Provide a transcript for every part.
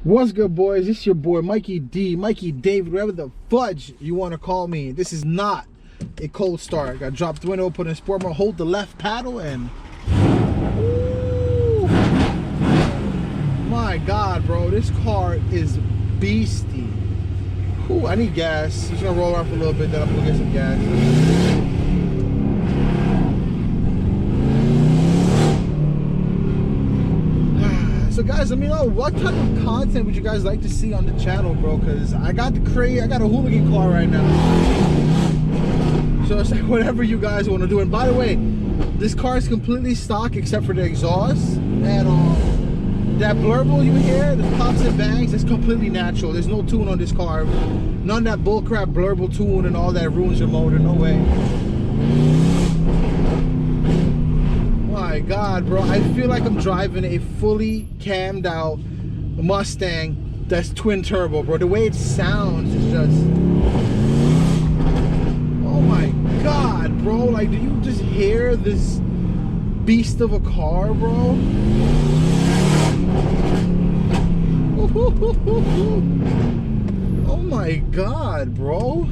What's good, boys? It's your boy Mikey D, Mikey David, whatever the fudge you want to call me. This is not a cold start. Got dropped the window, put in sport mode, hold the left paddle, and ooh, my God, bro, this car is beastie. Ooh, I need gas. Just gonna roll around for a little bit, then I'm gonna get some gas. So guys, let me know what type of content would you guys like to see on the channel, bro? Because I got the crate, I got a hooligan car right now. So it's like whatever you guys want to do. And by the way, this car is completely stock except for the exhaust. And that BLURBLE you hear, the pops and bangs, it's completely natural. There's no tune on this car. None of that bullcrap BLURBLE tune and all that ruins your motor. No way. My God, bro, I feel like I'm driving a fully cammed out Mustang that's twin turbo, bro. The way it sounds is just, oh my God, bro. Like, do you just hear this beast of a car, bro? Oh my God, bro.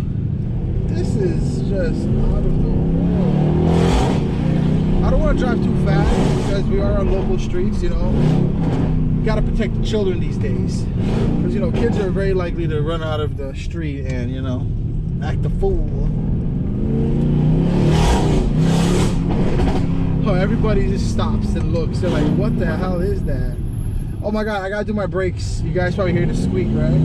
This is just out of the world. I don't want to drive too fast because we are on local streets, you know. Got to protect the children these days. Because, you know, kids are very likely to run out of the street and, you know, act a fool. Oh, everybody just stops and looks. They're like, what the hell is that? Oh my God, I got to do my brakes. You guys probably hear the squeak, right?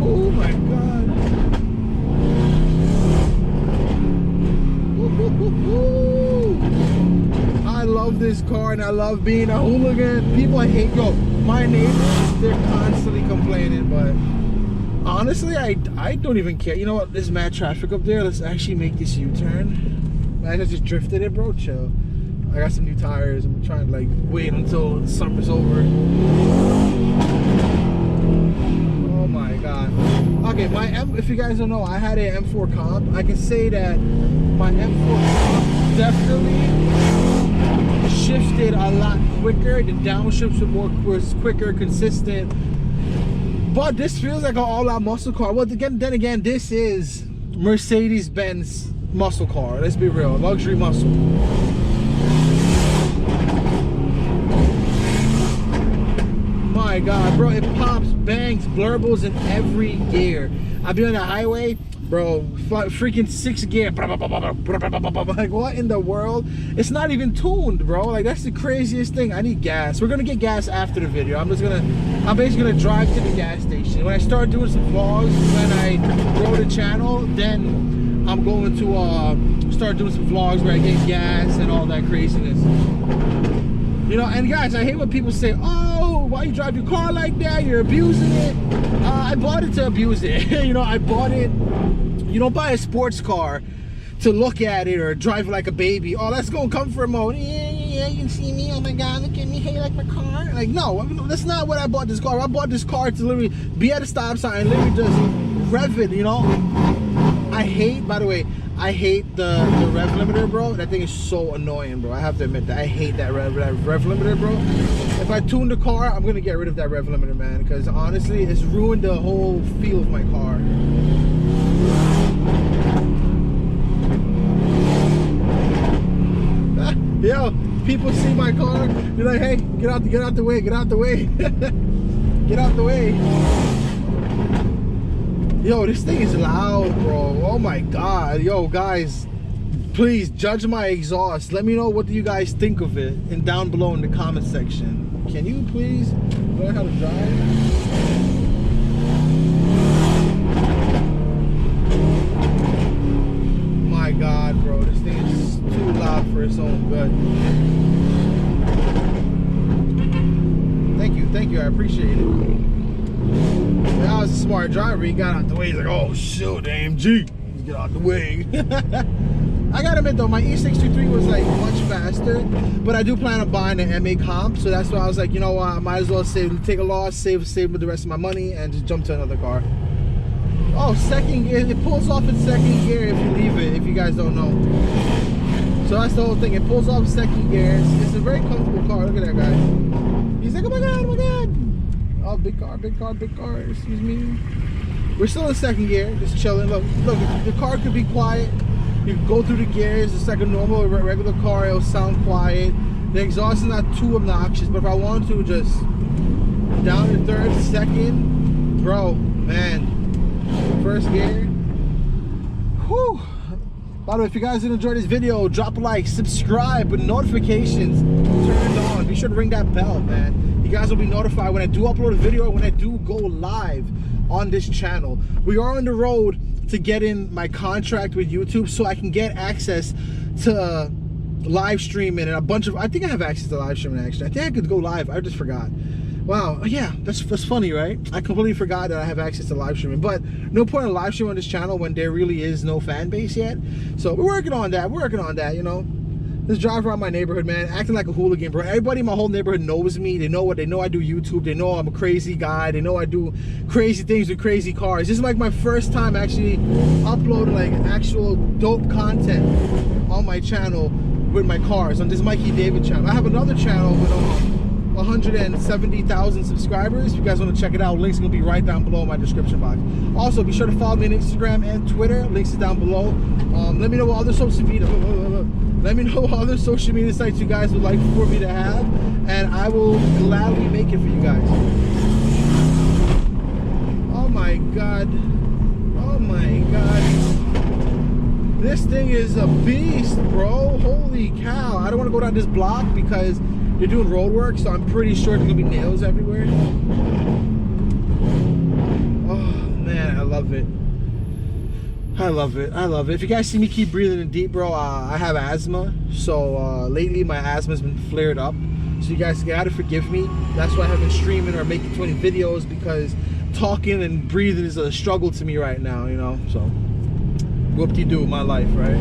Oh my God. I love this car and I love being a hooligan. People hate, yo, my neighbors, they're constantly complaining, but honestly, I don't even care. You know what, there's mad traffic up there. Let's actually make this U-turn. Man, I just drifted it, bro. Chill. I got some new tires. I'm trying to like wait until the summer's over. Oh my God. Okay, my if you guys don't know, I had an M4 comp. I can say that my M4 comp definitely shifted a lot quicker. The downshifts was quicker, consistent. But this feels like an all-out muscle car. Well, then again, this is Mercedes-Benz muscle car. Let's be real, luxury muscle. My God, bro, it pops, bangs, blurbles in every gear. I'll be on the highway, bro, freaking 6th gear. Like, what in the world? It's not even tuned, bro. Like, that's the craziest thing. I need gas. We're gonna get gas after the video. I'm basically gonna drive to the gas station. When I start doing some vlogs, when I grow the channel, then I'm going to start doing some vlogs where I get gas and all that craziness. You know, and guys, I hate when people say, oh, why you drive your car like that? You're abusing it. I bought it to abuse it. You know, I bought it. You don't buy a sports car to look at it or drive like a baby. Oh, let's go in comfort mode. Yeah, you can see me. Oh my God, look at me. Hey, you like my car? Like, no, that's not what I bought this car. I bought this car to literally be at a stop sign and literally just rev it, you know? I hate, by the way, I hate the rev limiter, bro. That thing is so annoying, bro. I have to admit that. I hate that rev limiter, bro. If I tune the car, I'm going to get rid of that rev limiter, man. Because honestly, it's ruined the whole feel of my car. Yo, people see my car. You're like, hey, get out the way, get out the way. Get out the way. Yo, this thing is loud, bro. Oh my God. Yo, guys, please judge my exhaust. Let me know what do you guys think of it and down below in the comment section. Can you please learn how to drive? My God, bro, this thing is too loud for its own good. Thank you, I appreciate it. I was a smart driver. He got out the way. He's like, oh shoot, AMG, get out the way. I gotta admit though, my E63 was like much faster, but I do plan on buying an MA comp, so that's why I was like, you know what, I might as well take a loss, save with the rest of my money, and just jump to another car. Oh, second gear. It pulls off in second gear if you leave it, if you guys don't know. So that's the whole thing. It pulls off second gear. It's a very comfortable car. Look at that guy. He's like, oh my god. Oh, big car, excuse me. We're still in second gear, just chilling. Look, the car could be quiet. You can go through the gears, it's like a normal, regular car, it'll sound quiet. The exhaust is not too obnoxious, but if I wanted to just down to third, second, bro, man, first gear. Whew. By the way, if you guys did enjoy this video, drop a like, subscribe with notifications turned on. Be sure to ring that bell, man. You guys will be notified when I do upload a video or when I do go live on this channel. We are on the road to get in my contract with YouTube so I can get access to live streaming and a bunch of, I think I have access to live streaming actually. I think I could go live, I just forgot. Wow, yeah, that's funny, right? I completely forgot that I have access to live streaming, but no point in live streaming on this channel when there really is no fan base yet. So we're working on that, you know. Just drive around my neighborhood, man, acting like a hooligan, bro. Everybody in my whole neighborhood knows me. They know I do YouTube. They know I'm a crazy guy. They know I do crazy things with crazy cars. This is like my first time actually uploading like actual dope content on my channel with my cars, on this Mikey David channel. I have another channel with 170,000 subscribers. If you guys want to check it out, links gonna be right down below in my description box. Also, be sure to follow me on Instagram and Twitter. Links is down below. Let me know what other social media. Let me know what other social media sites you guys would like for me to have, and I will gladly make it for you guys. Oh my god. Oh my god. This thing is a beast, bro. Holy cow. I don't want to go down this block because they're doing road work, so I'm pretty sure there's gonna be nails everywhere. Oh man, I love it. I love it. If you guys see me keep breathing in deep, bro, I have asthma. So lately my asthma's been flared up. So you guys gotta forgive me. That's why I haven't been streaming or making 20 videos, because talking and breathing is a struggle to me right now, you know. So whoop-de-doo, my life, right?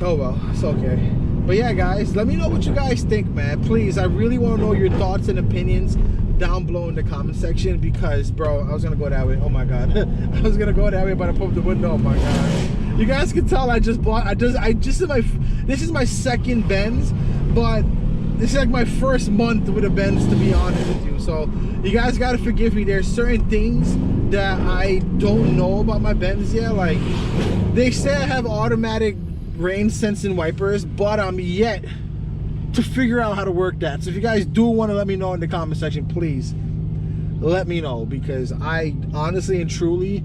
Oh well, it's okay. But yeah, guys, let me know what you guys think, man. Please, I really want to know your thoughts and opinions down below in the comment section, because bro, I was gonna go that way. Oh my god. I was gonna go that way, but I pulled the window. Oh my god. You guys can tell this is my second Benz, but this is like my first month with a Benz, to be honest with you. So you guys gotta forgive me. There's certain things that I don't know about my Benz yet. Like, they say I have automatic rain sensing wipers, but I'm yet to figure out how to work that. So if you guys do want to let me know in the comment section, please let me know, because I honestly and truly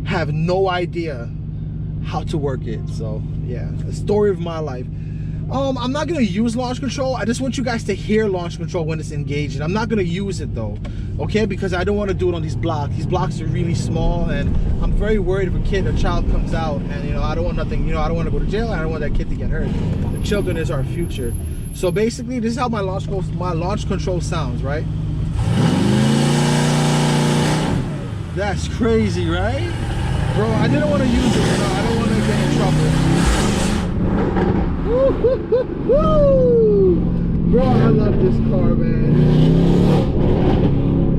have no idea how to work it. So yeah, the story of my life. I'm not gonna use launch control. I just want you guys to hear launch control when it's engaging. I'm not gonna use it though, okay? Because I don't want to do it on these blocks. These blocks are really small, and I'm very worried if a kid or child comes out, and you know, I don't want nothing. You know, I don't want to go to jail, and I don't want that kid to get hurt. The children is our future. So basically, this is how my launch control sounds, right? That's crazy, right? Bro, I didn't want to use it, so I don't want to get in trouble. Bro, I love this car, man.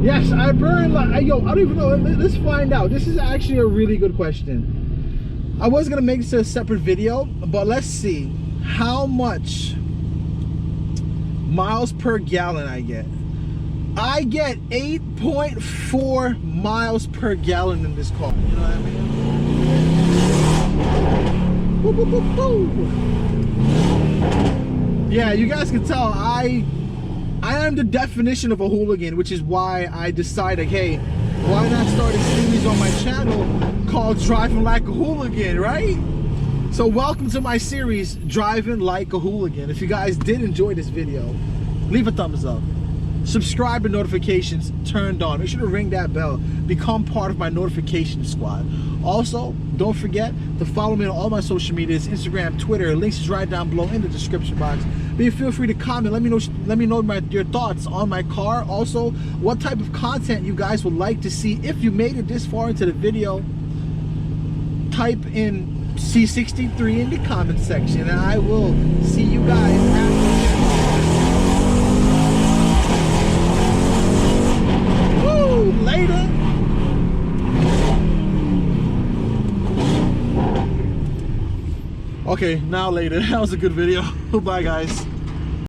Yes, I burn like, yo, I don't even know. Let's find out. This is actually a really good question. I was gonna make this a separate video, but let's see how much miles per gallon I get. I get 8.4 miles per gallon in this car. You know what I mean? Woo, woo, woo, woo. Yeah, you guys can tell I am the definition of a hooligan, which is why I decided, hey, why not start a series on my channel called Driving Like a Hooligan, right? So welcome to my series, Driving Like a Hooligan. If you guys did enjoy this video, leave a thumbs up. Subscribe and notifications turned on. Make sure to ring that bell. Become part of my notification squad. Also, don't forget to follow me on all my social medias, Instagram, Twitter. Links is right down below in the description box. Feel free to comment. Let me know your thoughts on my car. Also, what type of content you guys would like to see. If you made it this far into the video, type in C63 in the comment section, and I will see you guys after. Later. Okay, now later. That was a good video. Bye guys.